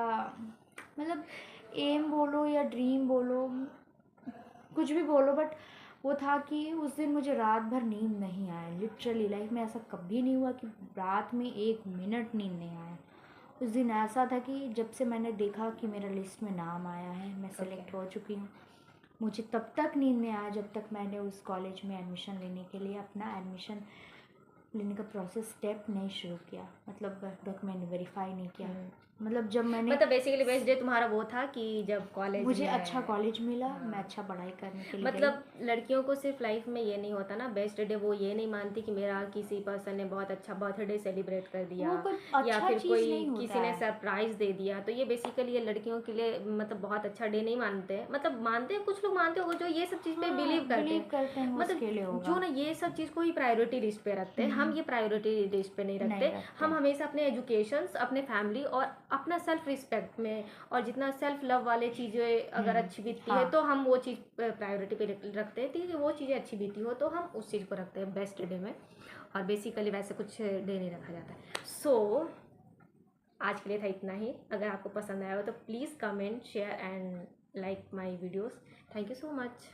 Speaker 2: मतलब एम बोलो या ड्रीम बोलो, कुछ भी बोलो, बट वो था कि उस दिन मुझे रात भर नींद नहीं आया। लिटरली लाइफ में ऐसा कभी नहीं हुआ कि रात में 1 मिनट नींद नहीं आया। उस दिन ऐसा था कि जब से मैंने देखा कि मेरा लिस्ट में नाम आया है, मैं सेलेक्ट हो चुकी हूँ, मुझे तब तक नींद नहीं आया जब तक मैंने उस कॉलेज में एडमिशन लेने के लिए अपना एडमिशन लेने का प्रोसेस स्टेप नहीं शुरू किया, मतलब डॉक्यूमेंट वेरीफाई नहीं किया। मतलब जब मैंने
Speaker 1: मतलब बेसिकली बेस्ट डे तुम्हारा वो था कि जब कॉलेज
Speaker 2: मुझे
Speaker 1: में,
Speaker 2: अच्छा कॉलेज मिला,
Speaker 1: हाँ,
Speaker 2: मैं अच्छा पढ़ाई करने के लिए
Speaker 1: मतलब लड़कियों को सिर्फ लाइफ में ये नहीं होता ना बेस्ट डे, वो ये नहीं मानती कि मेरा किसी पर्सन ने बहुत अच्छा बर्थडे सेलिब्रेट कर दिया,
Speaker 2: वो कोई
Speaker 1: या
Speaker 2: अच्छा
Speaker 1: फिर
Speaker 2: चीज़
Speaker 1: कोई
Speaker 2: नहीं होता
Speaker 1: किसी ने
Speaker 2: है।
Speaker 1: सरप्राइज दे दिया, तो ये बेसिकली ये लड़कियों के लिए मतलब बहुत अच्छा डे नहीं मानते हैं। मतलब मानते हैं, कुछ लोग मानते होंगे जो ये सब चीज़ पे बिलीव करते हैं,
Speaker 2: उसके लिए
Speaker 1: मतलब
Speaker 2: होगा।
Speaker 1: जो ना ये सब चीज़ को ही प्रायोरिटी लिस्ट पे रखते हैं। हम ये प्रायोरिटी लिस्ट पे नहीं रखते। हम हमेशा अपने एजुकेशंस, अपने फैमिली और अपना सेल्फ रिस्पेक्ट में, और जितना सेल्फ लव वाले चीज़ें अगर अच्छी बीतती है तो हम वो चीज़ प्रायोरिटी पे रखते हैं, कि वो चीज़ें अच्छी बीती हो तो हम उस चीज़ को रखते हैं बेस्ट डे में। और बेसिकली वैसे कुछ डे नहीं रखा जाता है। सो आज के लिए था इतना ही। अगर आपको पसंद आया हो तो please comment, share and like my videos. Thank you so much.